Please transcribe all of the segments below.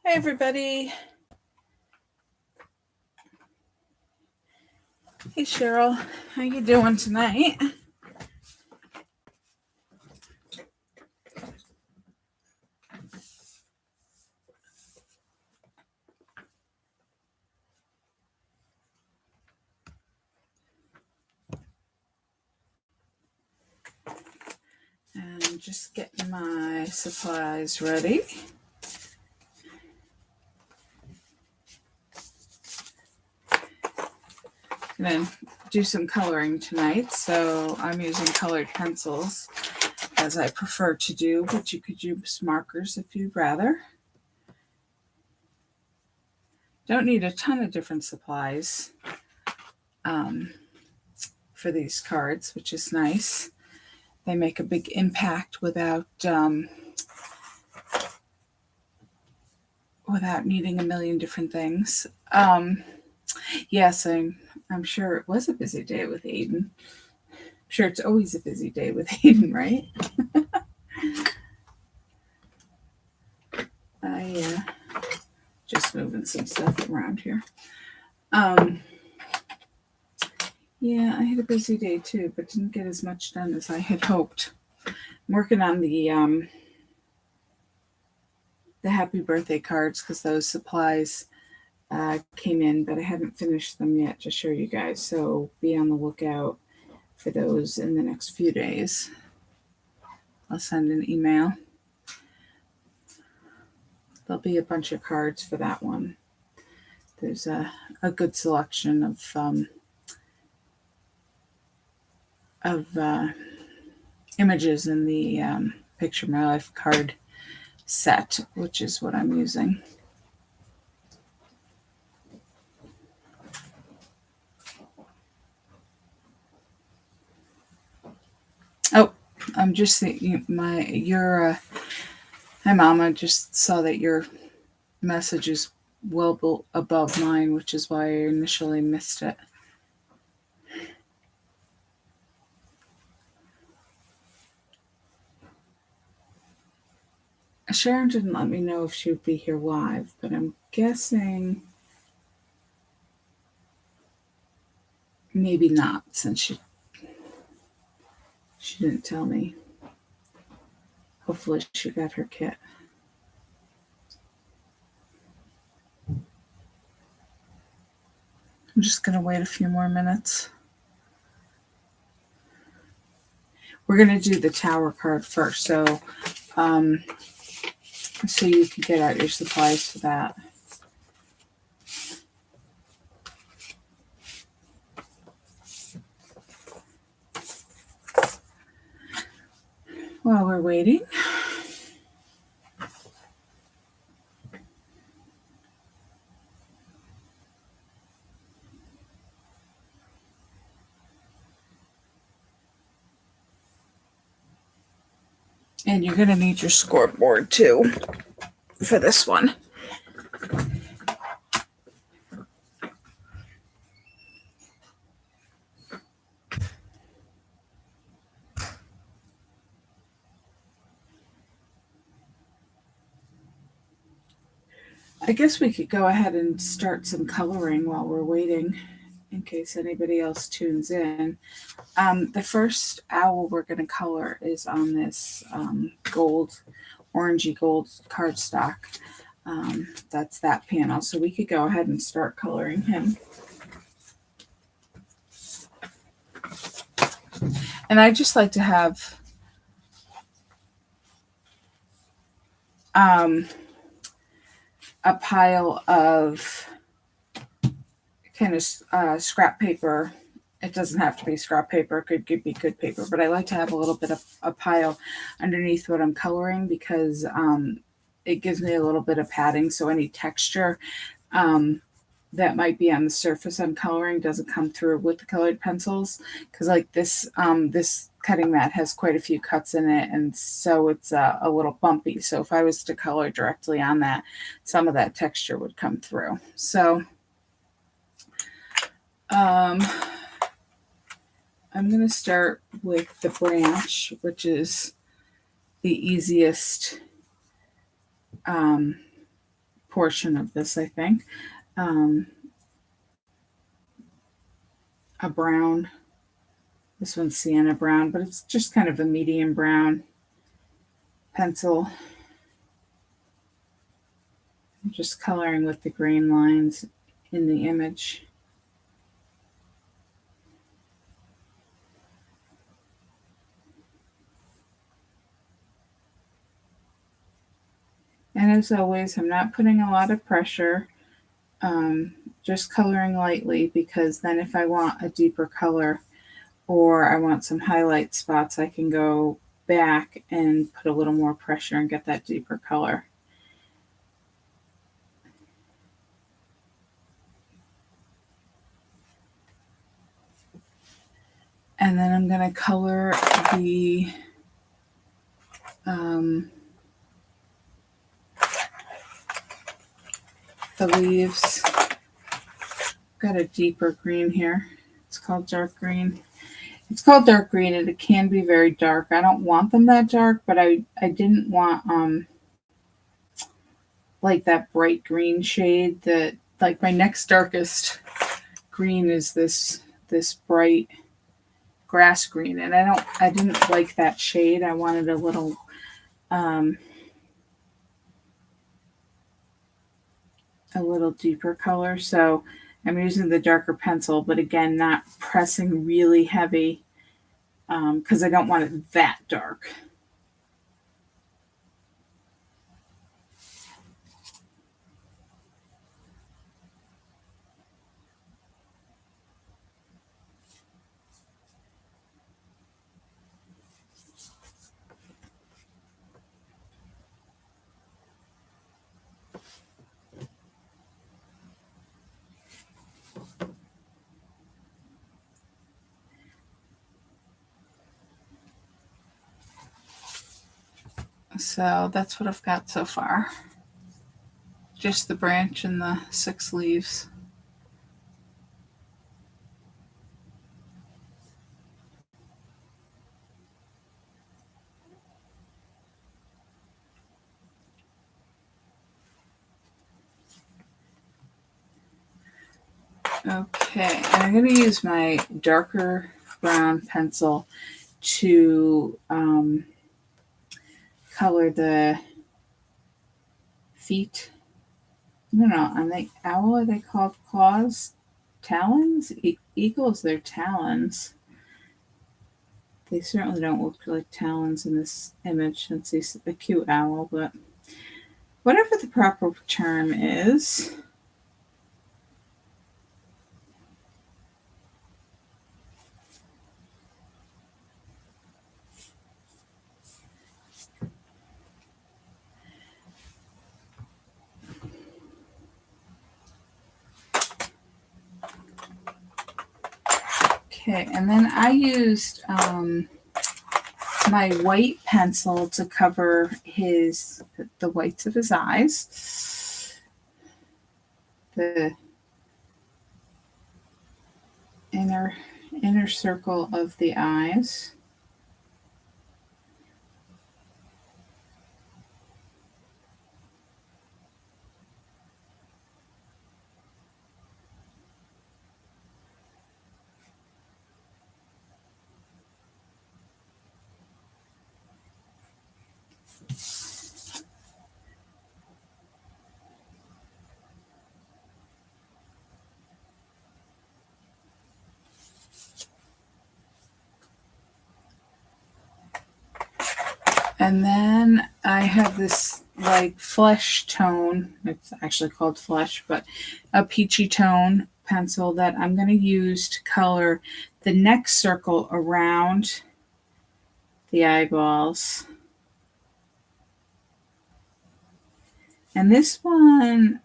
Hey everybody. Hey Cheryl. How you doing tonight? And just getting my supplies ready. Gonna do some coloring tonight, so I'm using colored pencils as I prefer to do, but you could use markers if you'd rather. Don't need a ton of different supplies for these cards, which is nice. They make a big impact without needing a million different things. Yes, I'm sure it was a busy day with Aiden. I'm sure it's always a busy day with Aiden, right? I just moving some stuff around here. Yeah, I had a busy day too, but didn't get as much done as I had hoped. I'm working on the happy birthday cards because those supplies came in, but I haven't finished them yet to show you guys. So be on the lookout for those in the next few days. I'll send an email. There'll be a bunch of cards for that one. There's a good selection of images in the Picture My Life card set, which is what I'm using. Oh, I'm just thinking hi Mama, just saw that your message is well above mine, which is why I initially missed it. Sharon didn't let me know if she would be here live, but I'm guessing maybe not, since she didn't tell me. Hopefully she got her kit. I'm just going to wait a few more minutes. We're going to do the tower card first, so you can get out your supplies for that. While we're waiting, and you're going to need your scoreboard too for this one. I guess we could go ahead and start some coloring while we're waiting, in case anybody else tunes in. The first owl we're going to color is on this orangey gold cardstock. That's that panel. So we could go ahead and start coloring him. And I just like to have a pile of kind of scrap paper. It doesn't have to be scrap paper. It could be good paper, but I like to have a little bit of a pile underneath what I'm coloring because it gives me a little bit of padding. So any texture that might be on the surface I'm coloring doesn't come through with the colored pencils. Because like this cutting mat has quite a few cuts in it, and so it's a little bumpy. So if I was to color directly on that, some of that texture would come through. So I'm going to start with the branch, which is the easiest portion of this, I think. A brown. This one's sienna brown, but it's just kind of a medium brown pencil. I'm just coloring with the green lines in the image. And as always, I'm not putting a lot of pressure, just coloring lightly, because then if I want a deeper color or I want some highlight spots, I can go back and put a little more pressure and get that deeper color. And then I'm going to color the leaves. Got a deeper green here. It's called dark green. It's called dark green, and it can be very dark. I don't want them that dark, but I didn't want like that bright green shade. That, like, my next darkest green is this bright grass green, and I didn't like that shade. I wanted a little deeper color, so I'm using the darker pencil, but again, not pressing really heavy because I don't want it that dark. So that's what I've got so far. Just the branch and the 6 leaves. Okay, and I'm going to use my darker brown pencil to color the feet. No, on the owl, are they called claws? Talons? Eagles, they're talons. They certainly don't look like talons in this image, since he's a cute owl, but whatever the proper term is. Okay, and then I used my white pencil to cover the whites of his eyes, the inner circle of the eyes. And then I have this like flesh tone. It's actually called flesh, but a peachy tone pencil that I'm going to use to color the next circle around the eyeballs. And this one,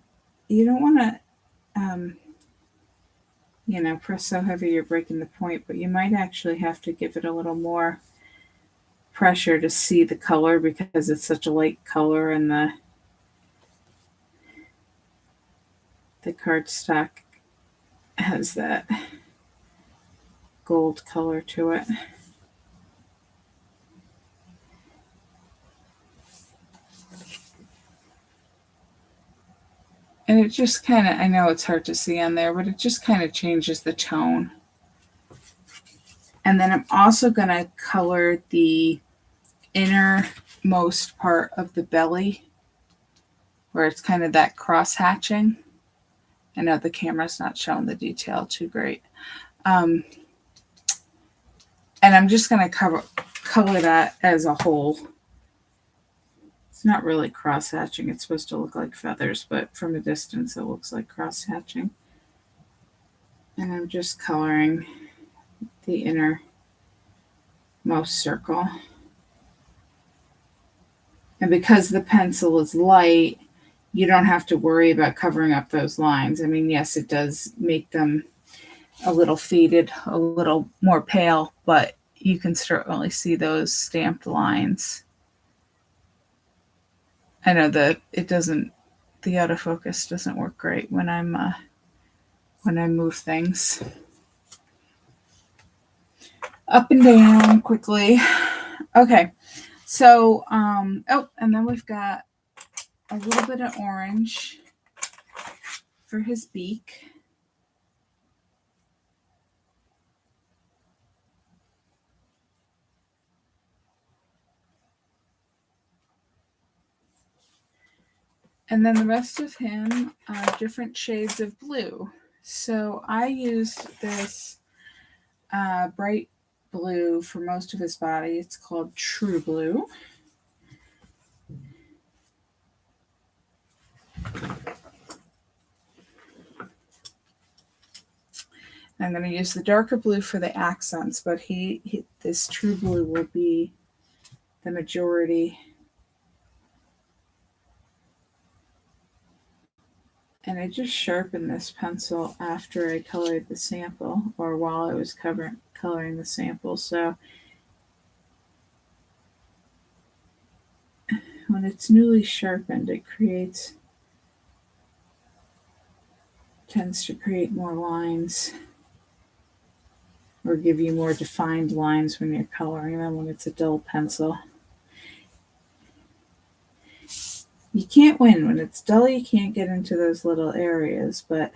you don't want to, press so heavy you're breaking the point, but you might actually have to give it a little more pressure to see the color, because it's such a light color, and the cardstock has that gold color to it. And it just kind of, I know it's hard to see on there, but it just kind of changes the tone. And then I'm also going to color the innermost part of the belly where it's kind of that cross hatching. I know the camera's not showing the detail too great. And I'm just going to color that as a whole. It's not really cross hatching. It's supposed to look like feathers, but from a distance it looks like cross hatching. And I'm just coloring the innermost circle. And because the pencil is light, you don't have to worry about covering up those lines. I mean, yes, it does make them a little faded, a little more pale, but you can certainly see those stamped lines. I know that the autofocus doesn't work great when I move things up and down quickly. Okay, so and then we've got a little bit of orange for his beak. And then the rest of him are different shades of blue. So I used this bright blue for most of his body. It's called True Blue. I'm going to use the darker blue for the accents, but this True Blue will be the majority. And I just sharpened this pencil after I colored the sample, or while I was coloring the sample. So when it's newly sharpened, it tends to create more lines, or give you more defined lines when you're coloring them when it's a dull pencil. You can't win. When it's dull, you can't get into those little areas, but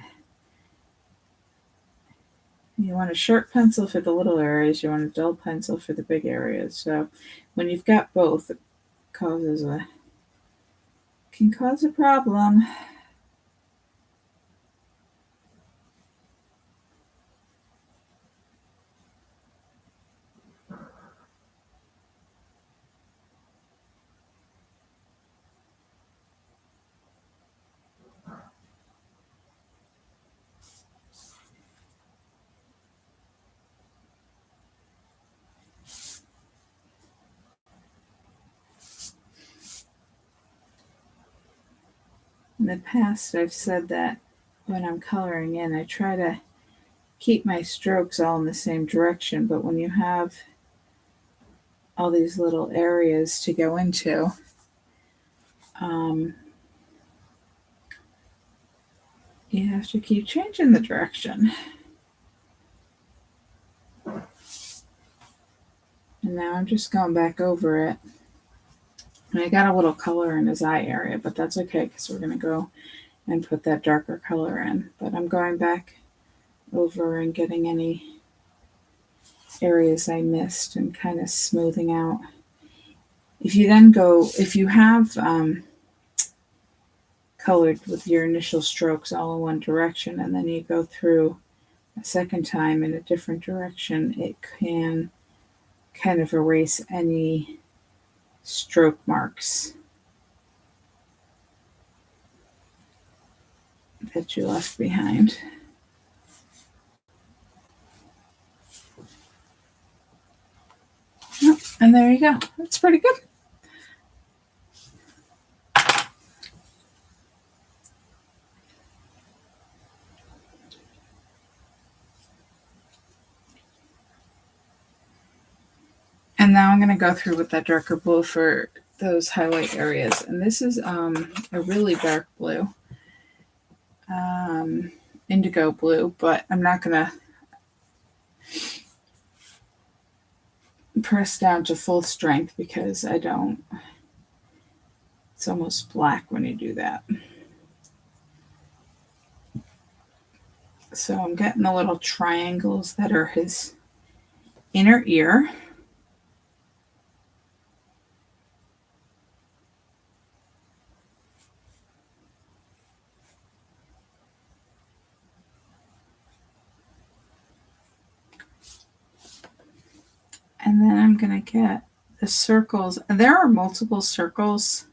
you want a sharp pencil for the little areas, you want a dull pencil for the big areas. So when you've got both, it can cause a problem. In the past, I've said that when I'm coloring in, I try to keep my strokes all in the same direction, but when you have all these little areas to go into, you have to keep changing the direction. And now I'm just going back over it. And I got a little color in his eye area, but that's okay because we're going to go and put that darker color in. But I'm going back over and getting any areas I missed and kind of smoothing out. If you have colored with your initial strokes all in one direction and then you go through a second time in a different direction, it can kind of erase any stroke marks that you left behind. And there you go. That's pretty good. And now I'm going to go through with that darker blue for those highlight areas. And this is a really dark blue, indigo blue, but I'm not going to press down to full strength because I don't. It's almost black when you do that. So I'm getting the little triangles that are his inner ear. And then I'm going to get the circles. There are multiple circles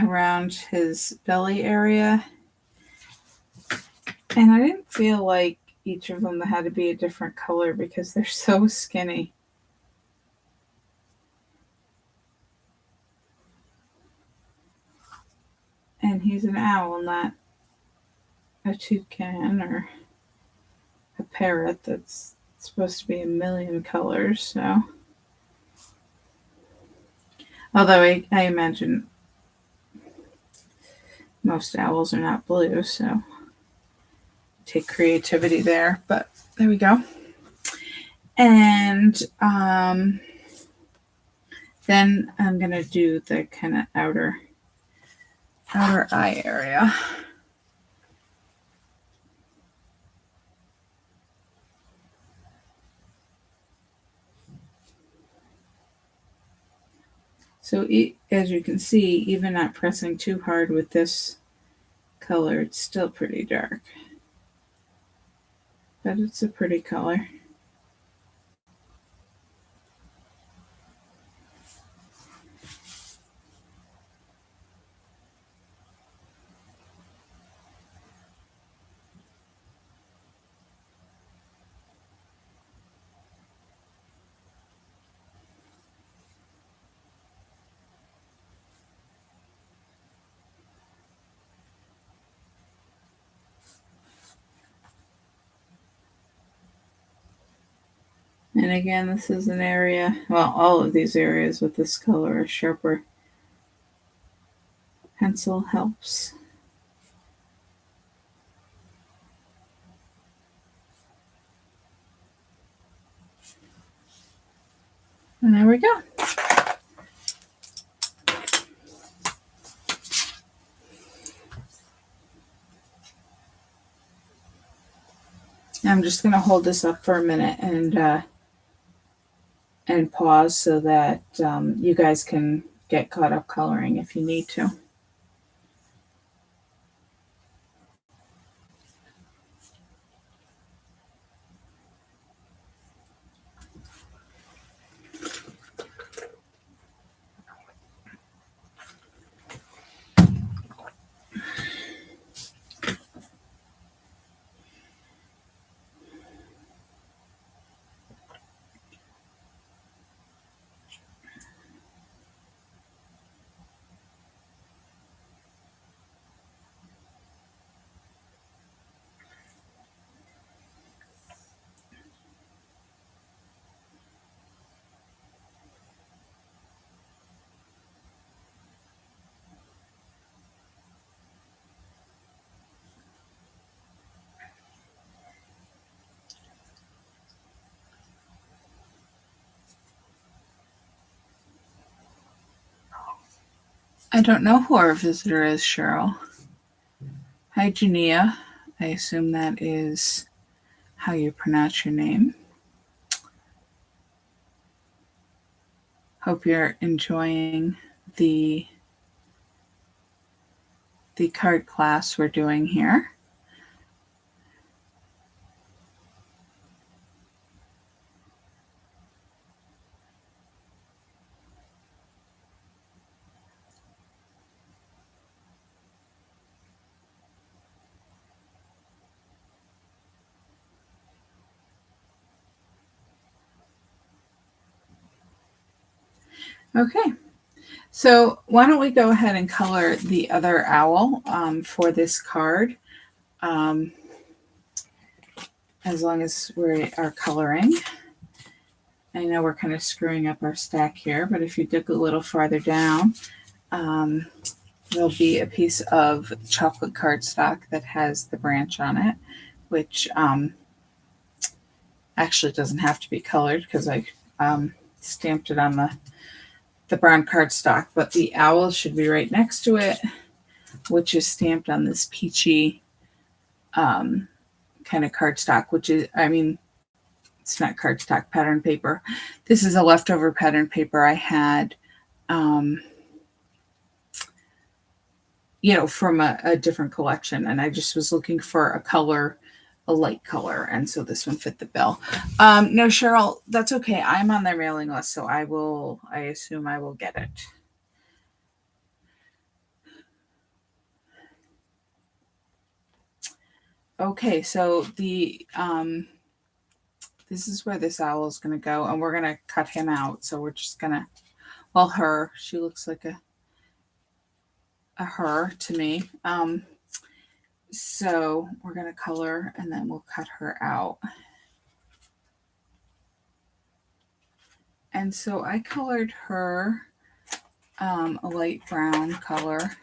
around his belly area. And I didn't feel like each of them had to be a different color because they're so skinny. And he's an owl, not a toucan or a parrot that's supposed to be a million colors. So, although I imagine most owls are not blue, so take creativity there. But there we go. And then I'm gonna do the kind of outer eye area. So as you can see, even not pressing too hard with this color, it's still pretty dark. But it's a pretty color. And again, this is an area, well, all of these areas with this color, a sharper pencil helps. And there we go. I'm just going to hold this up for a minute and pause so that you guys can get caught up coloring if you need to. I don't know who our visitor is, Cheryl. Hi, Jania. I assume that is how you pronounce your name. Hope you're enjoying the card class we're doing here. Okay, so why don't we go ahead and color the other owl for this card, as long as we are coloring. I know we're kind of screwing up our stack here, but if you dig a little farther down, there'll be a piece of chocolate cardstock that has the branch on it, which actually doesn't have to be colored because I stamped it on the brown cardstock, but the owl should be right next to it, which is stamped on this peachy kind of cardstock, which is, I mean, it's not cardstock, pattern paper. This is a leftover pattern paper I had, from a different collection. And I just was looking for a light color. And so this one fit the bill. No, Cheryl, that's okay. I'm on their mailing list, so I assume I will get it. Okay, so this is where this owl is going to go, and we're going to cut him out. So we're just going to, her, she looks like a her to me. So we're going to color, and then we'll cut her out. And so I colored her a light brown color.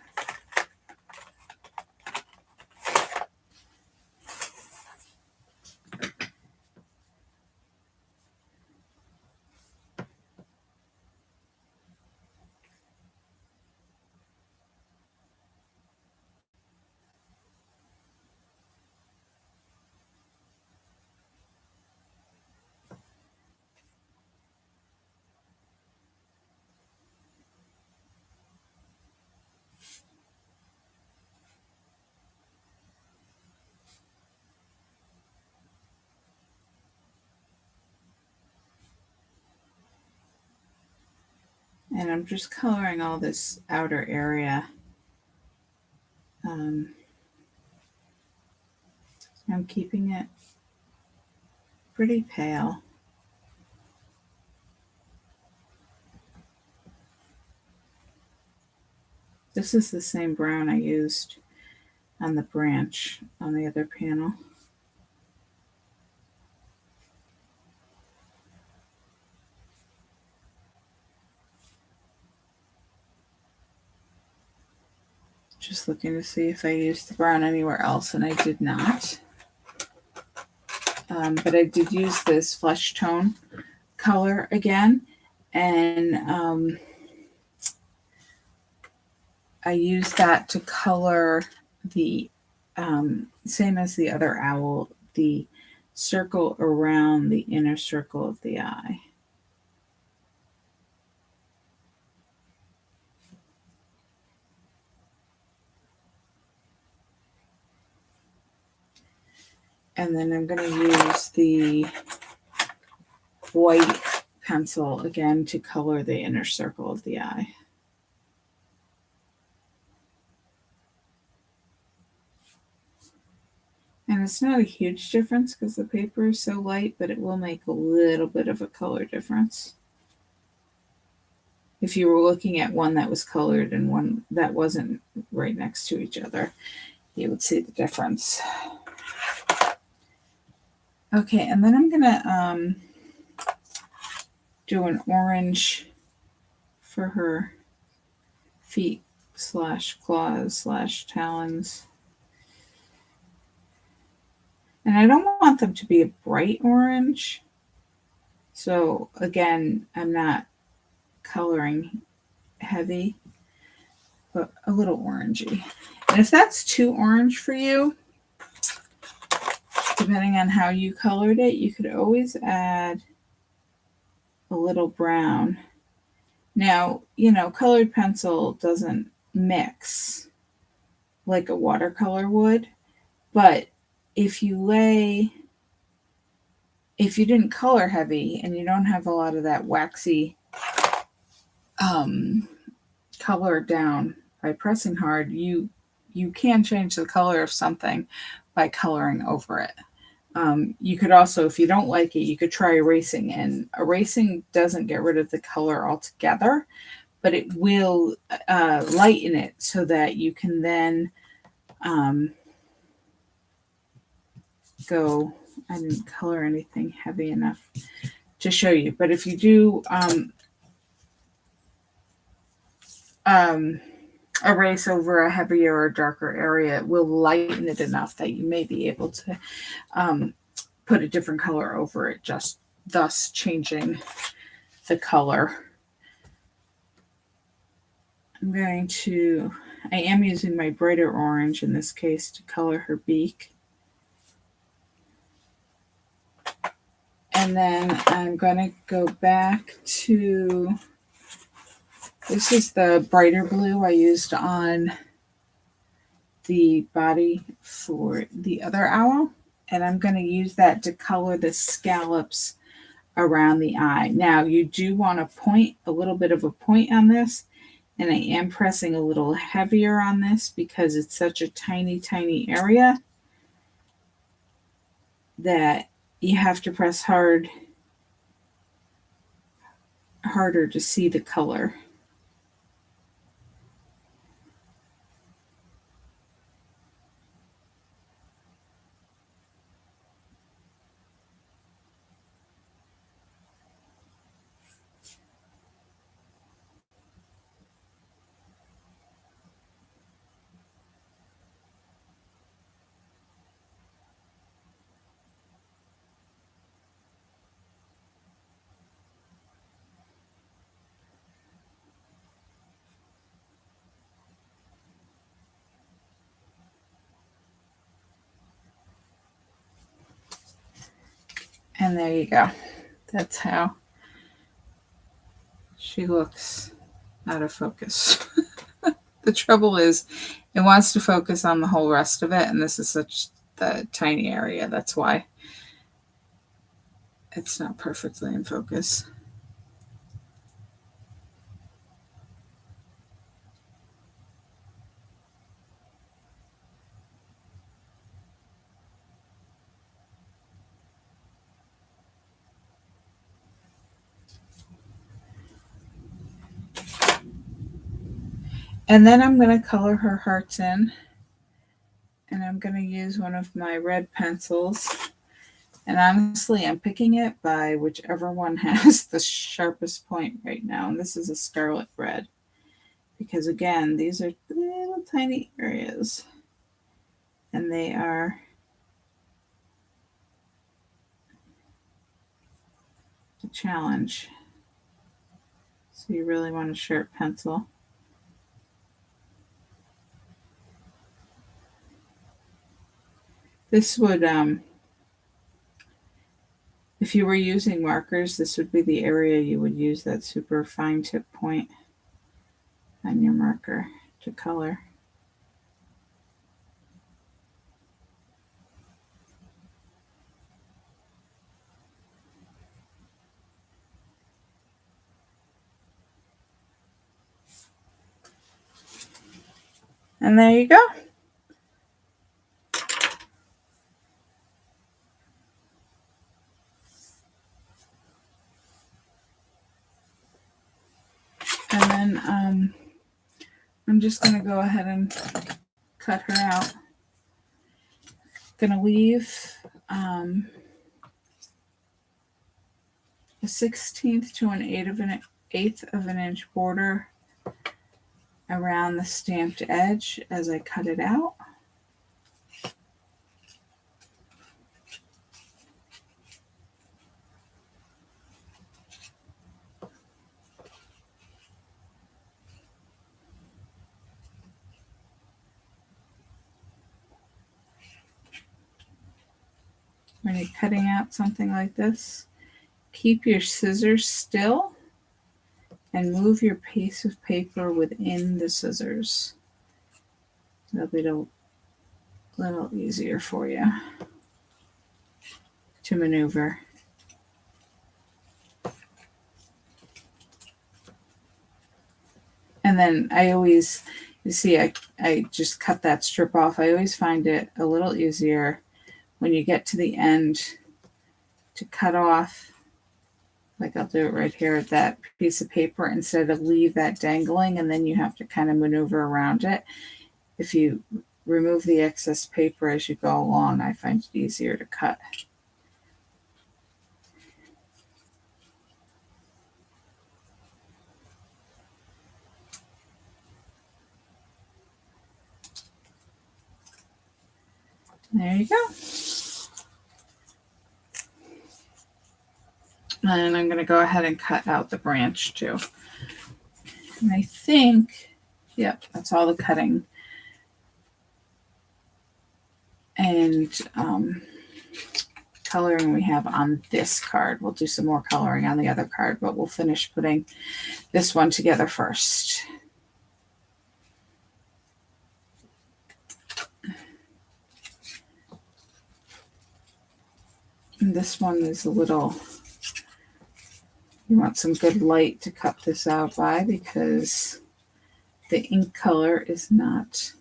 And I'm just coloring all this outer area. I'm keeping it pretty pale. This is the same brown I used on the branch on the other panel. Just looking to see if I used the brown anywhere else, and I did not. But I did use this flesh tone color again, and I used that to color the same as the other owl, the circle around the inner circle of the eye. And then I'm going to use the white pencil again to color the inner circle of the eye. And it's not a huge difference because the paper is so light, but it will make a little bit of a color difference. If you were looking at one that was colored and one that wasn't right next to each other, you would see the difference. Okay, and then I'm going to do an orange for her feet / claws / talons. And I don't want them to be a bright orange. So again, I'm not coloring heavy, but a little orangey. And if that's too orange for you, depending on how you colored it, you could always add a little brown. Now, colored pencil doesn't mix like a watercolor would, but if you didn't color heavy and you don't have a lot of that waxy color down by pressing hard, you can change the color of something by coloring over it. You could also, if you don't like it, you could try erasing, and erasing doesn't get rid of the color altogether, but it will lighten it so that you can then go. I didn't color anything heavy enough to show you, but if you do erase over a heavier or darker area, it will lighten it enough that you may be able to put a different color over it, just thus changing the color. I am using my brighter orange in this case to color her beak. And then I'm going to go back to, this is the brighter blue I used on the body for the other owl. And I'm going to use that to color the scallops around the eye. Now you do want to point a little bit of a point on this, and I am pressing a little heavier on this because it's such a tiny, tiny area that you have to press harder to see the color. And there you go. That's how she looks out of focus. The trouble is it wants to focus on the whole rest of it, and this is such the tiny area. That's why it's not perfectly in focus. And then I'm going to color her hearts in. And I'm going to use one of my red pencils. And honestly, I'm picking it by whichever one has the sharpest point right now. And this is a scarlet red. Because again, these are little tiny areas. And they are a challenge. So you really want a sharp pencil. This would, if you were using markers, this would be the area you would use that super fine tip point on your marker to color. And there you go. And then I'm just going to go ahead and cut her out. Going to leave a 1/16 to an eighth of an inch border around the stamped edge as I cut it out. When you're cutting out something like this, keep your scissors still and move your piece of paper within the scissors. That'll be a little easier for you to maneuver. And then I always, you see, I just cut that strip off. I always find it a little easier when you get to the end to cut off, like I'll do it right here at that piece of paper instead of leave that dangling and then you have to kind of maneuver around it. If you remove the excess paper as you go along, I find it easier to cut. There you go. And I'm going to go ahead and cut out the branch too. And I think, yep, that's all the cutting. And coloring we have on this card. We'll do some more coloring on the other card, but we'll finish putting this one together first. And this one is a little, you want some good light to cut this out by because the ink color is not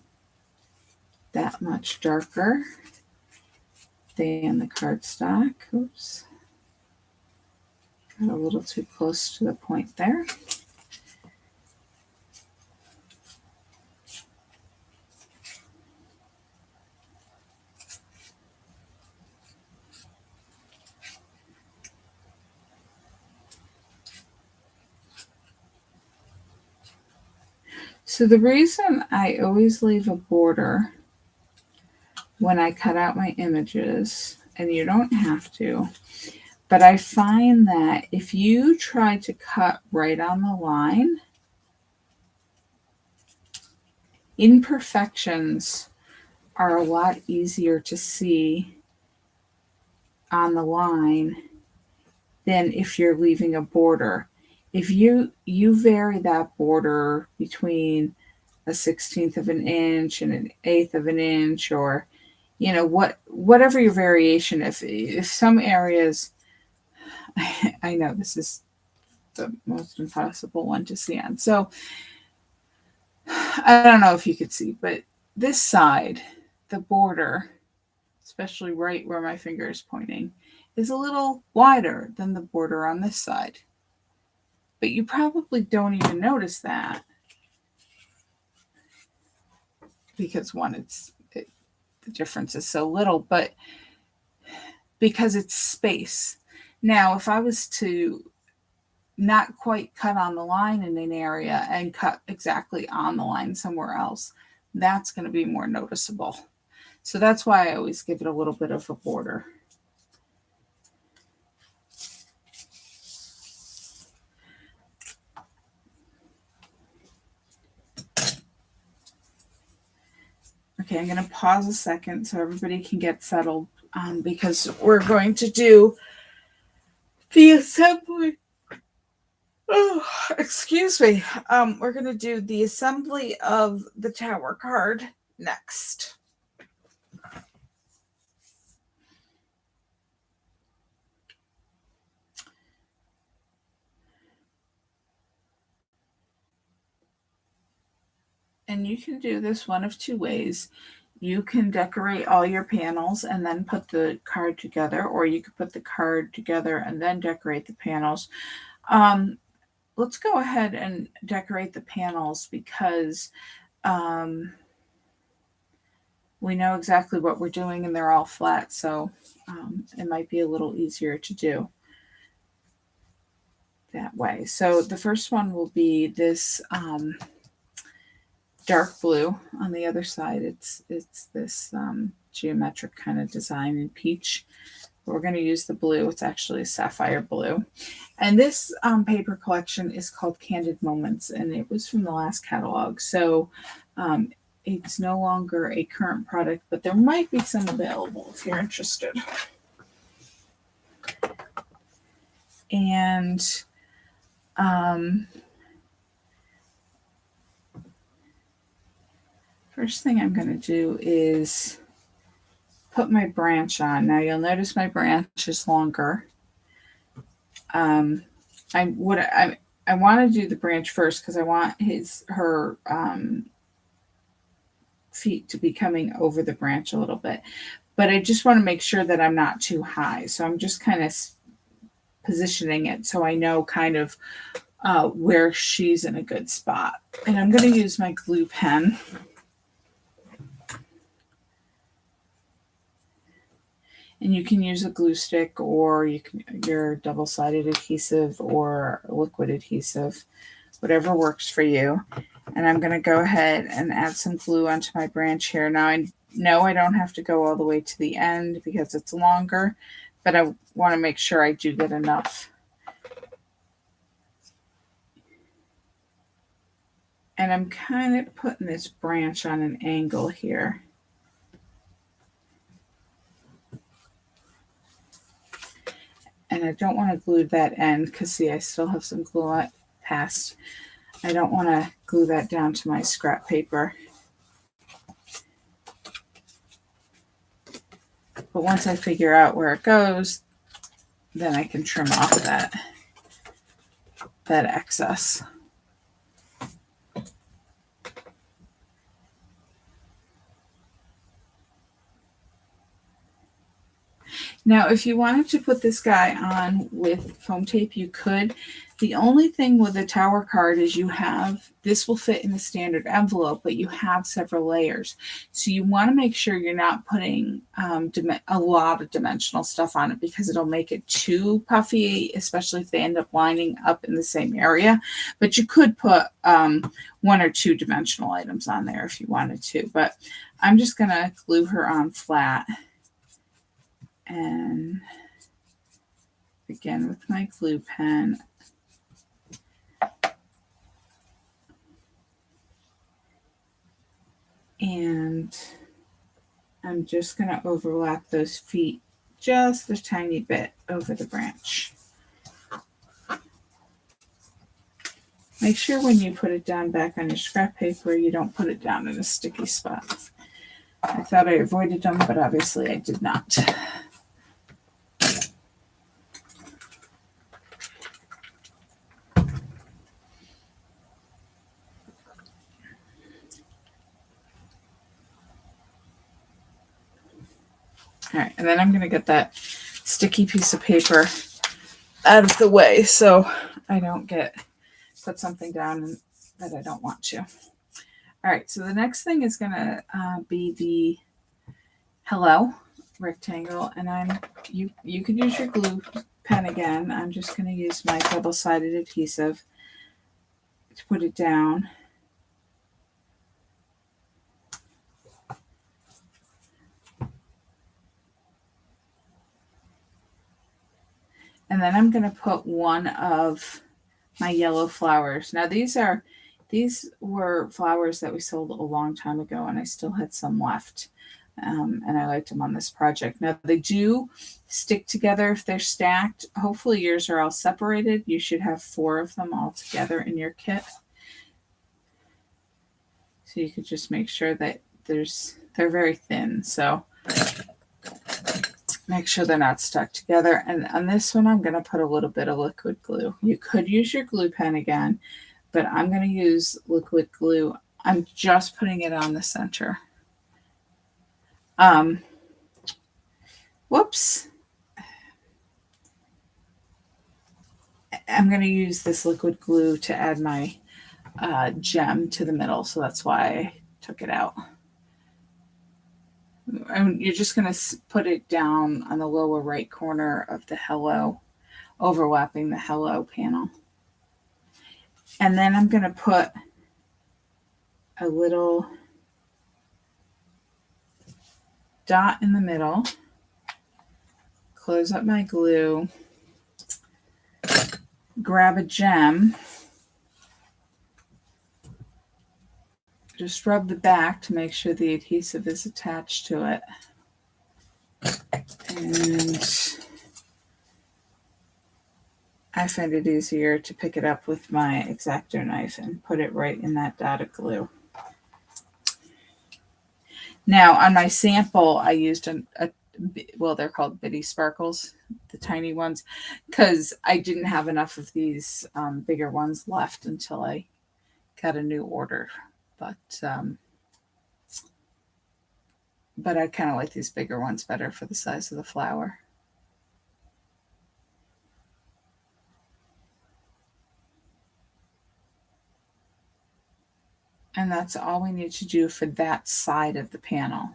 that much darker than the cardstock. Oops. Got a little too close to the point there. So the reason I always leave a border when I cut out my images, and you don't have to, but I find that if you try to cut right on the line, imperfections are a lot easier to see on the line than if you're leaving a border. If you vary that border between a 16th of an inch and an eighth of an inch, or whatever your variation, if some areas, I know this is the most impossible one to see on. So I don't know if you could see, but this side, the border, especially right where my finger is pointing, is a little wider than the border on this side. But you probably don't even notice that because the difference is so little, but because it's space. Now, if I was to not quite cut on the line in an area and cut exactly on the line somewhere else, that's going to be more noticeable. So that's why I always give it a little bit of a border. Okay, I'm going to pause a second so everybody can get settled because we're going to do the assembly. Oh, excuse me. We're going to do the assembly of the tower card next. And you can do this one of two ways. You can decorate all your panels and then put the card together, or you could put the card together and then decorate the panels. Let's go ahead and decorate the panels because we know exactly what we're doing and they're all flat, so it might be a little easier to do that way. So the first one will be this dark blue. On the other side, it's this geometric kind of design in peach. We're going to use the blue. It's actually a sapphire blue. And this paper collection is called Candid Moments, and it was from the last catalog. So it's no longer a current product, but there might be some available if you're interested. And first thing I'm going to do is put my branch on. Now you'll notice my branch is longer. I want to do the branch first because I want her feet to be coming over the branch a little bit. But I just want to make sure that I'm not too high. So I'm just kind of positioning it so I know kind of where she's in a good spot. And I'm going to use my glue pen. And you can use a glue stick, or your double-sided adhesive or liquid adhesive, whatever works for you. And I'm going to go ahead and add some glue onto my branch here. Now I know I don't have to go all the way to the end because it's longer, but I want to make sure I do get enough. And I'm kind of putting this branch on an angle here. and I don't want to glue that end because see, I still have some glue past. I don't want to glue that down to my scrap paper. But once I figure out where it goes, then I can trim off that excess. Now, if you wanted to put this guy on with foam tape, you could. The only thing with a tower card is this will fit in the standard envelope, but you have several layers. So you want to make sure you're not putting a lot of dimensional stuff on it because it'll make it too puffy, especially if they end up lining up in the same area. But you could put 1 or 2 dimensional items on there if you wanted to. But I'm just going to glue her on flat. And begin with my glue pen. And I'm just going to overlap those feet just a tiny bit over the branch. Make sure when you put it down back on your scrap paper, you don't put it down in a sticky spot. I thought I avoided them, but obviously I did not. All right, and then I'm going to get that sticky piece of paper out of the way so I don't put something down that I don't want to. All right, so the next thing is going to be the hello rectangle, and you could use your glue pen again. I'm just going to use my double-sided adhesive to put it down. And then I'm going to put one of my yellow flowers. Now these were flowers that we sold a long time ago, and I still had some left. And I liked them on this project. Now they do stick together if they're stacked. Hopefully yours are all separated. You should have 4 of them all together in your kit. So you could just make sure that they're very thin. So make sure they're not stuck together. And on this one, I'm going to put a little bit of liquid glue. You could use your glue pen again, but I'm going to use liquid glue. I'm just putting it on the center. Whoops. I'm going to use this liquid glue to add my gem to the middle, so that's why I took it out. And you're just going to put it down on the lower right corner of the hello, overlapping the hello panel. And then I'm going to put a little dot in the middle, close up my glue, grab a gem, just rub the back to make sure the adhesive is attached to it. And I find it easier to pick it up with my X-Acto knife and put it right in that dot of glue. Now on my sample, I used well, they're called Bitty Sparkles, the tiny ones, because I didn't have enough of these bigger ones left until I got a new order. But I kind of like these bigger ones better for the size of the flower. And that's all we need to do for that side of the panel.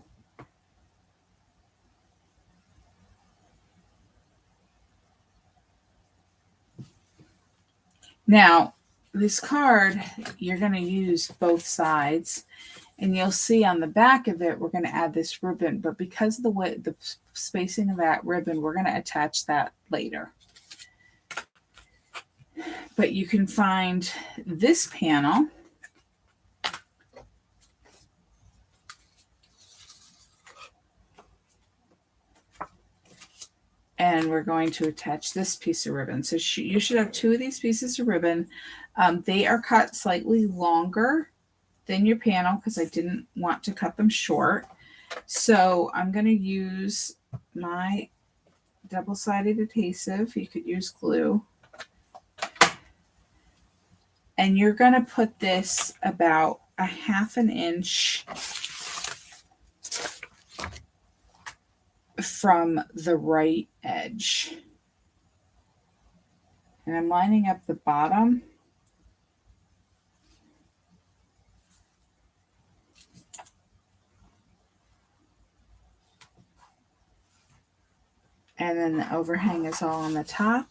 Now, this card, you're going to use both sides. And you'll see on the back of it, we're going to add this ribbon. But because of the spacing of that ribbon, we're going to attach that later. But you can find this panel. And we're going to attach this piece of ribbon. So you should have 2 of these pieces of ribbon. They are cut slightly longer than your panel because I didn't want to cut them short. So I'm going to use my double-sided adhesive. You could use glue. And you're going to put this about a 1/2 inch from the right edge. And I'm lining up the bottom. And then the overhang is all on the top.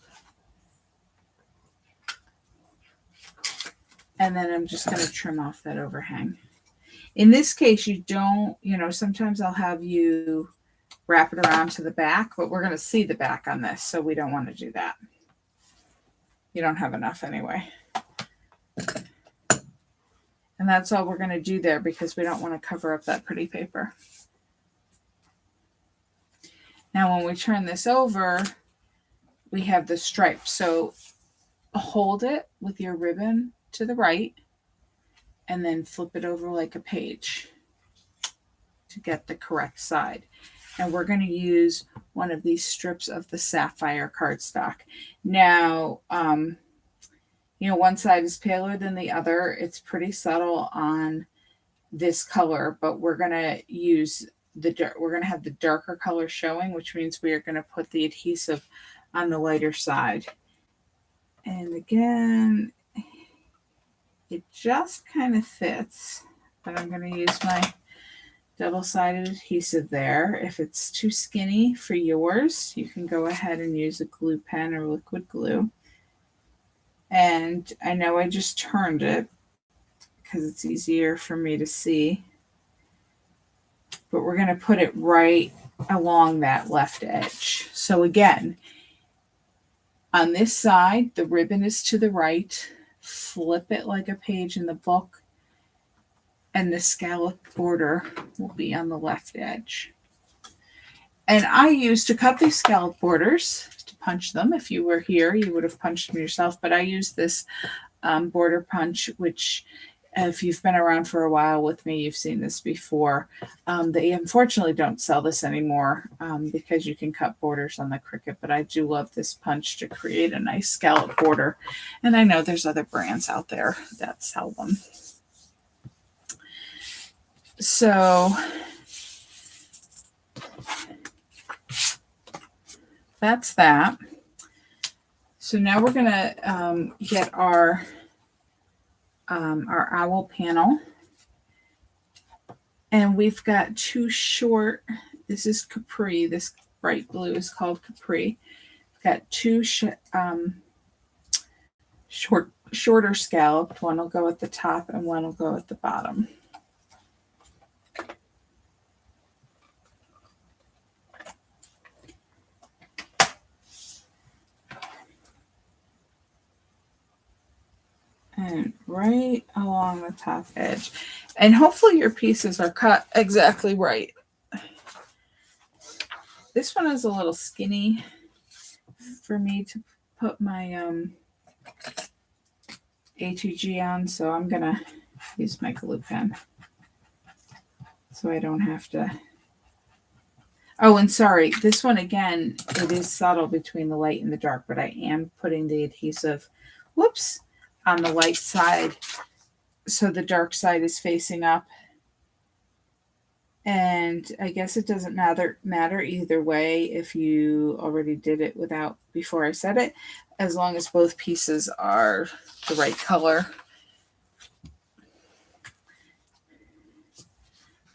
And then I'm just going to trim off that overhang. In this case, you don't, sometimes I'll have you wrap it around to the back, but we're going to see the back on this, so we don't want to do that. You don't have enough anyway. And that's all we're going to do there because we don't want to cover up that pretty paper. Now, when we turn this over, we have the stripe. So hold it with your ribbon to the right and then flip it over like a page to get the correct side. And we're going to use one of these strips of the sapphire cardstock. Now, one side is paler than the other. It's pretty subtle on this color, but we're going to use we're going to have the darker color showing, which means we are going to put the adhesive on the lighter side. And again, it just kind of fits, but I'm going to use my double-sided adhesive there. If it's too skinny for yours, you can go ahead and use a glue pen or liquid glue. And I know I just turned it because it's easier for me to see. But we're going to put it right along that left edge. So again, on this side, the ribbon is to the right. Flip it like a page in the book. And the scallop border will be on the left edge. And I used to cut these scallop borders to punch them. If you were here, you would have punched them yourself. But I used this border punch, which if you've been around for a while with me, you've seen this before. They unfortunately don't sell this anymore because you can cut borders on the Cricut, but I do love this punch to create a nice scallop border. And I know there's other brands out there that sell them. So that's that. So now we're going to get our owl panel. And we've got 2 short, this is Capri, this bright blue is called Capri. We've got 2 shorter scalloped. One will go at the top and one will go at the bottom. And right along the top edge. And hopefully your pieces are cut exactly right. This one is a little skinny for me to put my A2G on, so I'm going to use my glue pen so I don't have to. Oh, and sorry, this one again, it is subtle between the light and the dark, but I am putting the adhesive, on the light side, so the dark side is facing up. And I guess it doesn't matter either way if you already did it before I said it, as long as both pieces are the right color.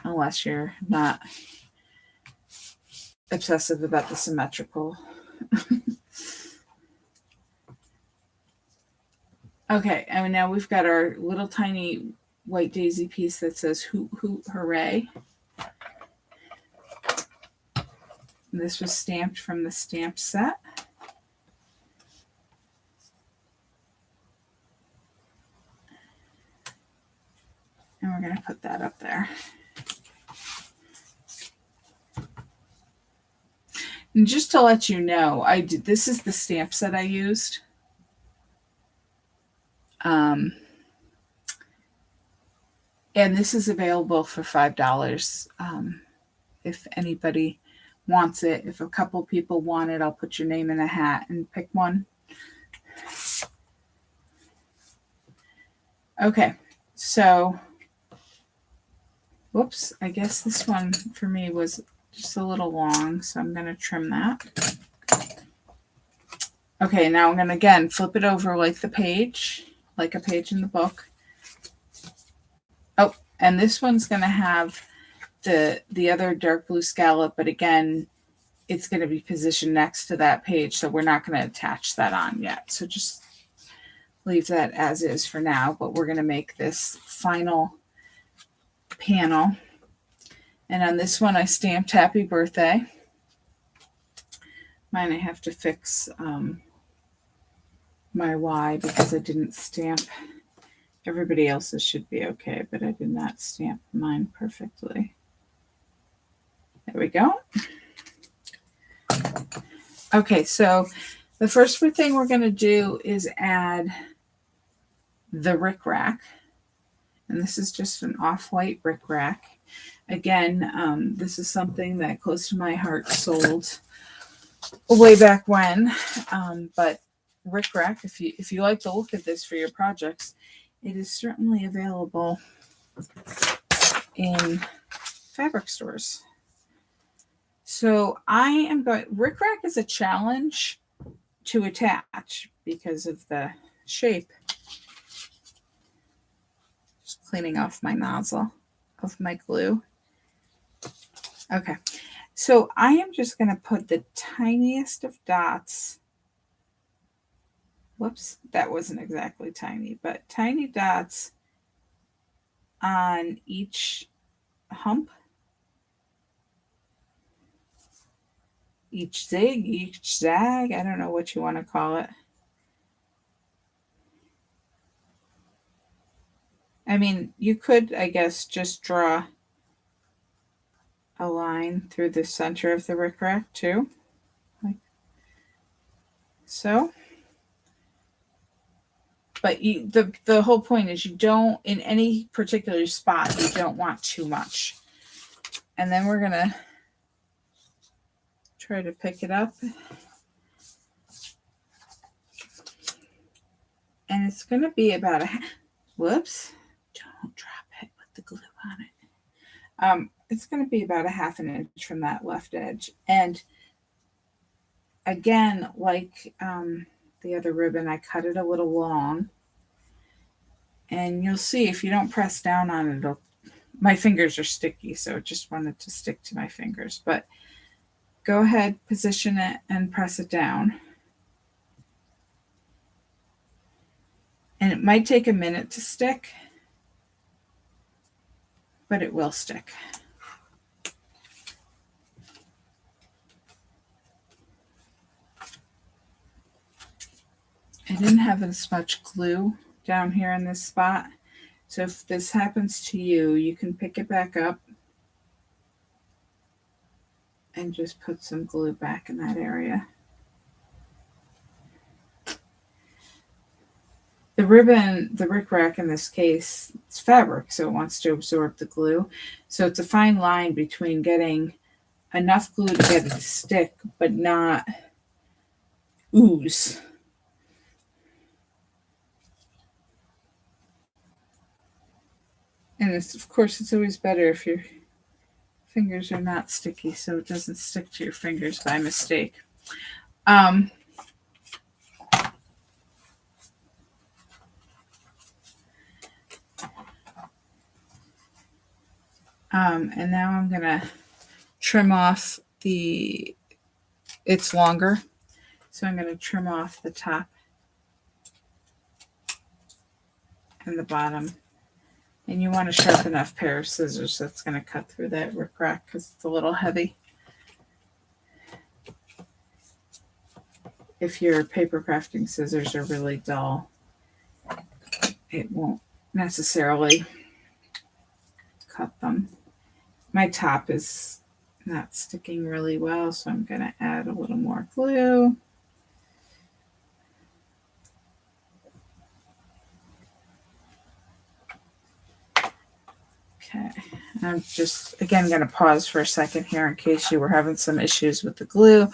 Unless you're not obsessive about the symmetrical. Okay, and now we've got our little tiny white daisy piece that says hoot hoot hooray. And this was stamped from the stamp set. And we're going to put that up there. And just to let you know, this is the stamps that I used. And this is available for $5. If anybody wants it, if a couple people want it, I'll put your name in a hat and pick one. Okay, so, whoops, I guess this one for me was just a little long, so I'm going to trim that. Okay, now I'm going to, again, flip it over like the page, like a page in the book. Oh, and this one's going to have the other dark blue scallop, but again, it's going to be positioned next to that page, so we're not going to attach that on yet. So just leave that as is for now, but we're going to make this final panel. And on this one, I stamped Happy Birthday. Mine, I have to fix my Y because I didn't stamp. Everybody else's should be okay, but I did not stamp mine perfectly. There we go. Okay, so the first thing we're going to do is add the rickrack. And this is just an off-white rickrack. Again, this is something that close to my heart sold way back when. But rickrack, if you like the look of this for your projects, it is certainly available in fabric stores. So I am going, rickrack is a challenge to attach because of the shape. Just cleaning off my nozzle of my glue. Okay, so I am just going to put the tiniest of dots. Whoops, that wasn't exactly tiny, but tiny dots on each hump, each zig, each zag. I don't know what you want to call it. I mean, you could, I guess, just draw a line through the center of the rickrack too, like so. But the whole point is you don't, in any particular spot, you don't want too much. And then we're going to try to pick it up. And it's going to be about whoops, don't drop it with the glue on it. It's going to be about a ½ inch from that left edge. And again, like the other ribbon, I cut it a little long. And you'll see if you don't press down on it, my fingers are sticky, so it just wanted to stick to my fingers. But go ahead, position it, and press it down. And it might take a minute to stick, but it will stick. I didn't have as much glue down here in this spot. So if this happens to you, you can pick it back up and just put some glue back in that area. The ribbon, the rickrack in this case, it's fabric, so it wants to absorb the glue. So it's a fine line between getting enough glue to get it to stick, but not ooze. And of course, it's always better if your fingers are not sticky, so it doesn't stick to your fingers by mistake. And now I'm going to trim off it's longer, so I'm going to trim off the top and the bottom. And you want a sharp enough pair of scissors that's going to cut through that rickrack because it's a little heavy. If your paper crafting scissors are really dull, it won't necessarily cut them. My top is not sticking really well, so I'm going to add a little more glue. Okay, I'm just, again, going to pause for a second here in case you were having some issues with the glue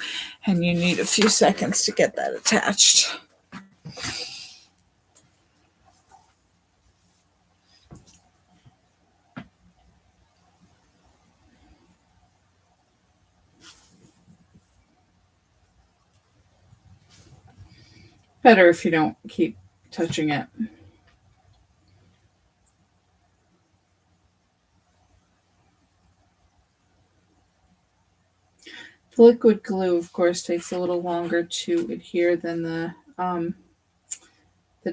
and you need a few seconds to get that attached. Better if you don't keep touching it. The liquid glue, of course, takes a little longer to adhere than the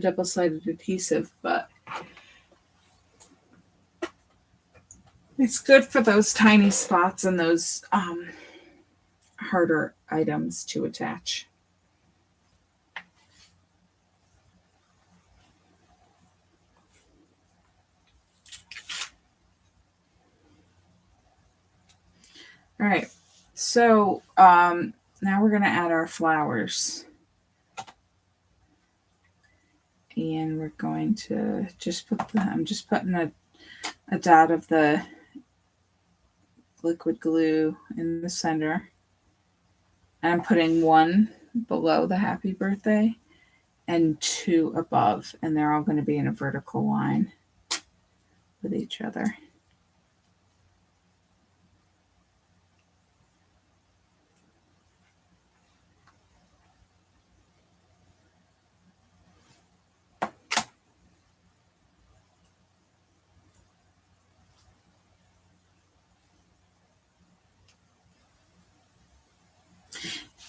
double-sided adhesive, but it's good for those tiny spots and those harder items to attach. All right, so now we're going to add our flowers. And we're going to just put I'm just putting a dot of the liquid glue in the center. And I'm putting one below the happy birthday and two above, and they're all going to be in a vertical line with each other.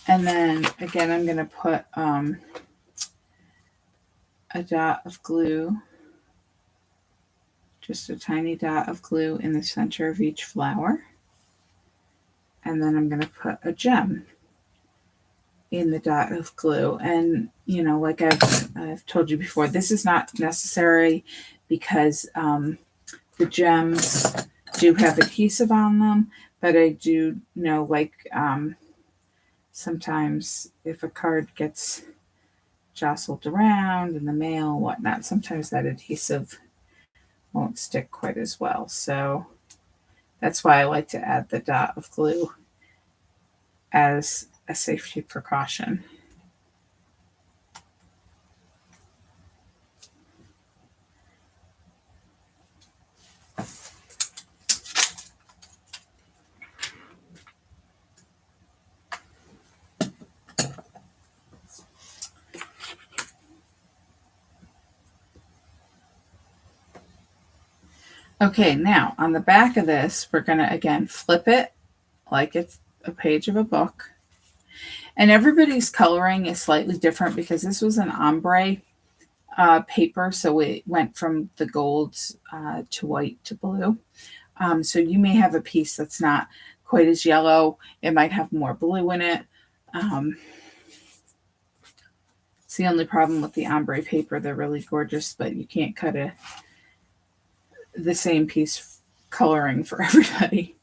And then again, I'm going to put a dot of glue, just a tiny dot of glue in the center of each flower. And then I'm going to put a gem in the dot of glue. And, you know, like I've told you before, this is not necessary because the gems do have adhesive on them, but I do know, like, sometimes if a card gets jostled around in the mail and whatnot, sometimes that adhesive won't stick quite as well. So that's why I like to add the dot of glue as a safety precaution. Okay, now on the back of this, we're going to again flip it like it's a page of a book. And everybody's coloring is slightly different because this was an ombre paper, so it went from the gold to white to blue. So you may have a piece that's not quite as yellow. It might have more blue in it. It's the only problem with the ombre paper. They're really gorgeous, but you can't cut the same piece coloring for everybody.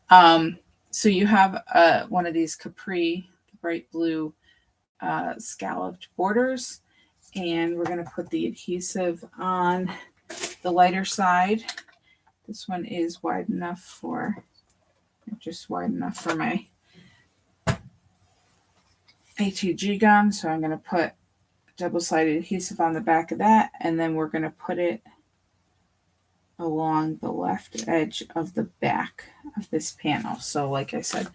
So you have one of these Capri bright blue scalloped borders, and we're going to put the adhesive on the lighter side. This one is wide enough for, just wide enough for my ATG gun. So I'm going to put double-sided adhesive on the back of that, and then we're going to put it along the left edge of the back of this panel. So like I said,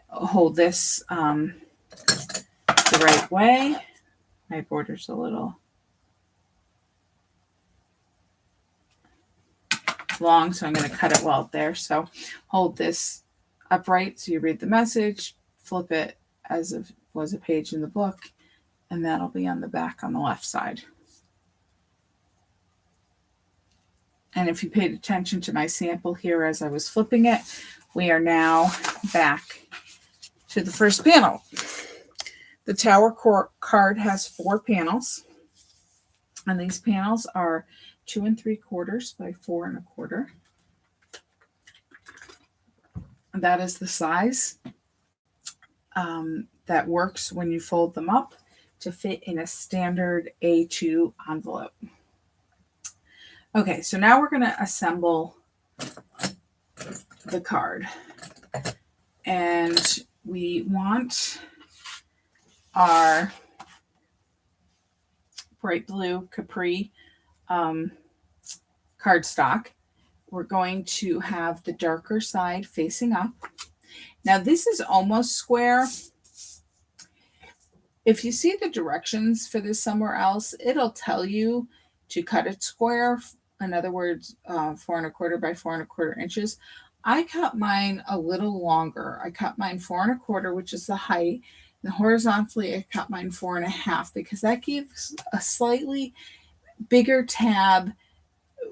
hold this the right way. My border's a little long, so I'm going to cut it well there. So hold this upright so you read the message, flip it as if it was a page in the book, and that'll be on the back on the left side. And if you paid attention to my sample here as I was flipping it, we are now back to the first panel. The Tower card has 4 panels, and these panels are 2 3/4 by 4 1/4. That is the size that works when you fold them up to fit in a standard A2 envelope. Okay, so now we're going to assemble the card. And we want our bright blue Capri cardstock. We're going to have the darker side facing up. Now this is almost square. If you see the directions for this somewhere else, it'll tell you to cut it square. In other words, 4¼ by 4¼ inches. I cut mine a little longer. I cut mine 4¼ which is the height. And horizontally, I cut mine 4½ because that gives a slightly bigger tab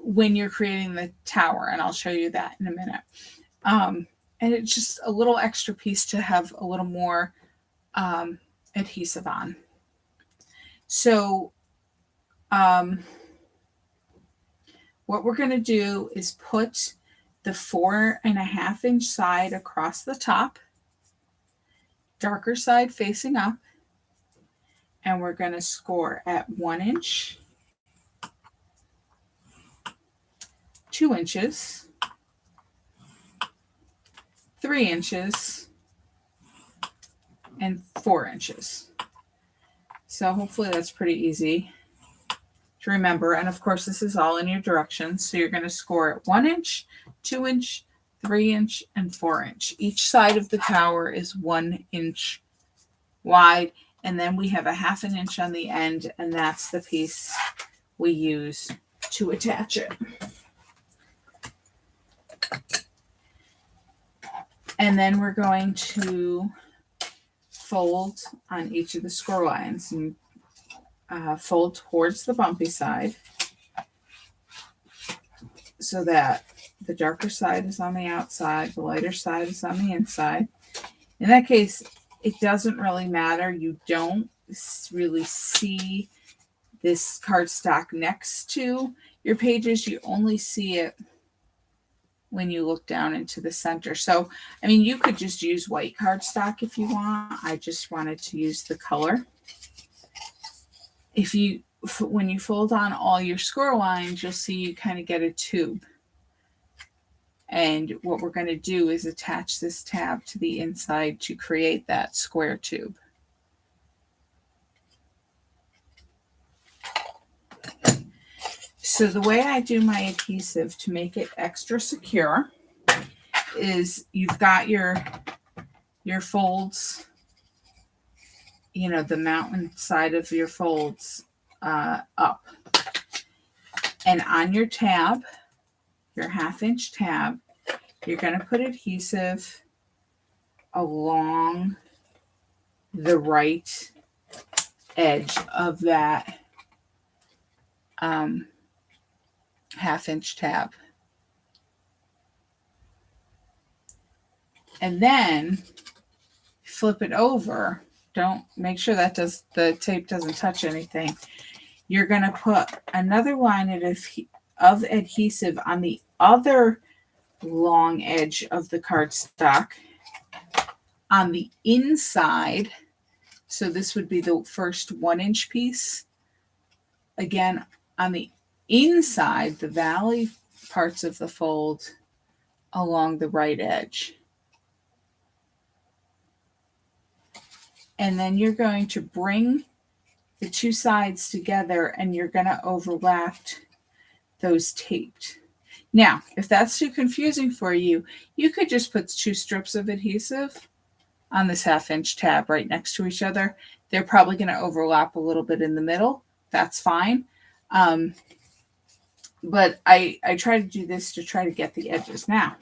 when you're creating the tower. And I'll show you that in a minute. And it's just a little extra piece to have a little more adhesive on. So what we're going to do is put the 4½ inch side across the top, darker side facing up, and we're going to score at 1 inch, 2 inches, 3 inches, and 4 inches. So hopefully that's pretty easy to remember. And of course, this is all in your directions. So you're going to score at 1 inch, 2 inch, 3 inch, and 4 inch. Each side of the tower is 1 inch wide. And then we have a 1/2 inch on the end, and that's the piece we use to attach it. And then we're going to fold on each of the score lines and fold towards the bumpy side so that the darker side is on the outside, the lighter side is on the inside. In that case, it doesn't really matter. You don't really see this cardstock next to your pages. You only see it when you look down into the center. So, I mean, you could just use white cardstock if you want. I just wanted to use the color. When you fold on all your score lines, you'll see you kind of get a tube. And what we're going to do is attach this tab to the inside to create that square tube. So the way I do my adhesive to make it extra secure is you've got your folds, you know, the mountain side of your folds up. And on your tab, your 1/2 inch tab, you're going to put adhesive along the right edge of that 1/2 inch tab. And then flip it over. Don't make sure that the tape doesn't touch anything. You're going to put another line of adhesive on the other long edge of the cardstock on the inside. So this would be the first 1 inch piece. Again, on the inside, the valley parts of the fold along the right edge. And then you're going to bring the two sides together and you're going to overlap those taped. Now, if that's too confusing for you, you could just put 2 strips of adhesive on this 1/2 inch tab right next to each other. They're probably going to overlap a little bit in the middle. That's fine. But I try to do this to try to get the edges. Now,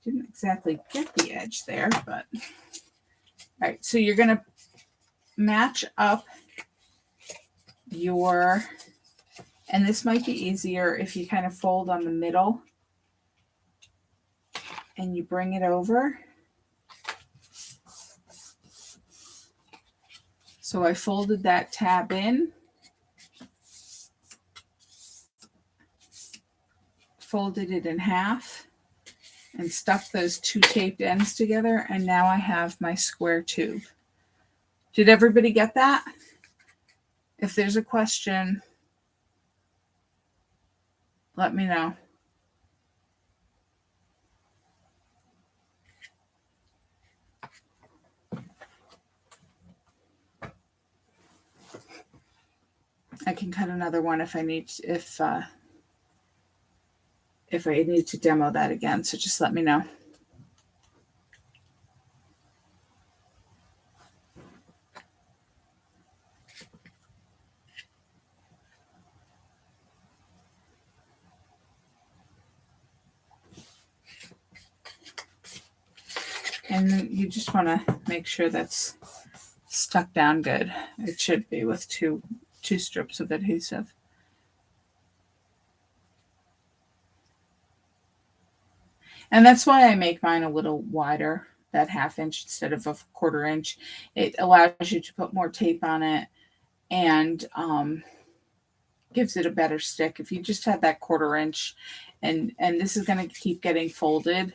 didn't exactly get the edge there, but all right. So you're going to match up and this might be easier if you kind of fold on the middle and you bring it over. So I folded that tab in, folded it in half, and stuck those two taped ends together, and now I have my square tube. Did everybody get that? If there's a question, let me know. I can cut another one if I need if I need to demo that again. So just let me know. And you just want to make sure that's stuck down good. It should be with two strips of adhesive. And that's why I make mine a little wider, that 1/2 inch instead of a 1/4 inch. It allows you to put more tape on it and gives it a better stick. If you just had that 1/4 inch, and this is going to keep getting folded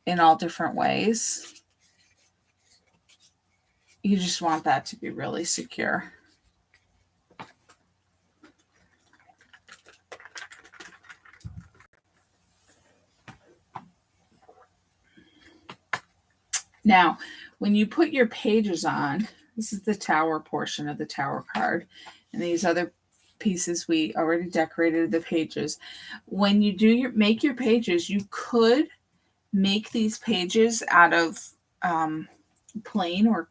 in all different ways, you just want that to be really secure. Now, when you put your pages on, this is the tower portion of the tower card, and these other pieces we already decorated the pages. When you make your pages, you could make these pages out of plain or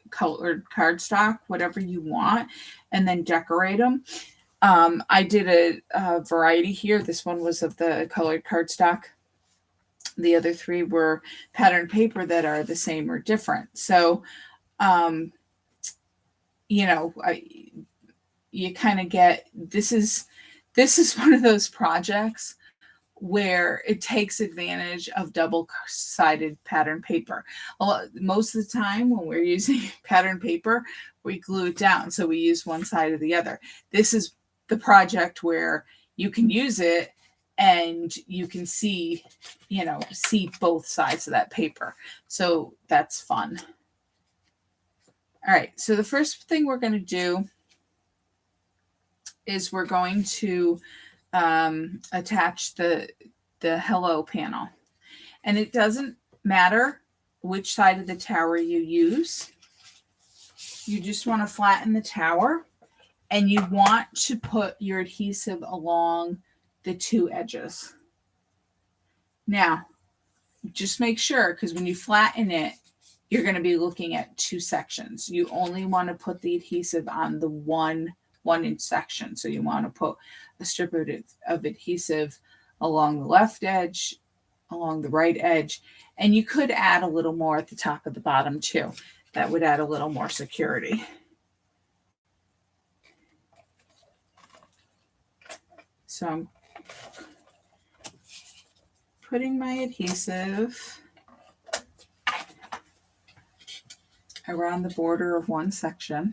colored cardstock, whatever you want, and then decorate them. I did a variety here. This one was of the colored cardstock. The other 3 were pattern paper that are the same or different. So, you kind of get, this is one of those projects where it takes advantage of double-sided pattern paper. Most of the time when we're using pattern paper, we glue it down. So we use one side or the other. This is the project where you can use it and you can see both sides of that paper. So that's fun. All right. So the first thing we're going to do is we're going to attach the hello panel. And it doesn't matter which side of the tower you use. You just want to flatten the tower, and you want to put your adhesive along the 2 edges. Now, just make sure, because when you flatten it, you're going to be looking at 2 sections. You only want to put the adhesive on the 1-inch section. So you want to put a strip of adhesive along the left edge, along the right edge, and you could add a little more at the top of the bottom too. That would add a little more security. So I'm putting my adhesive around the border of one section.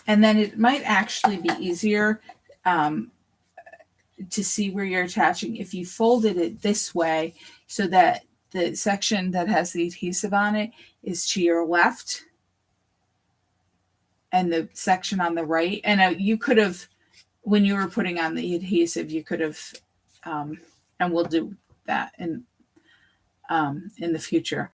And then it might actually be easier to see where you're attaching if you folded it this way, so that the section that has the adhesive on it is to your left and the section on the right. And you could have, when you were putting on the adhesive, you could have, and we'll do that in the future.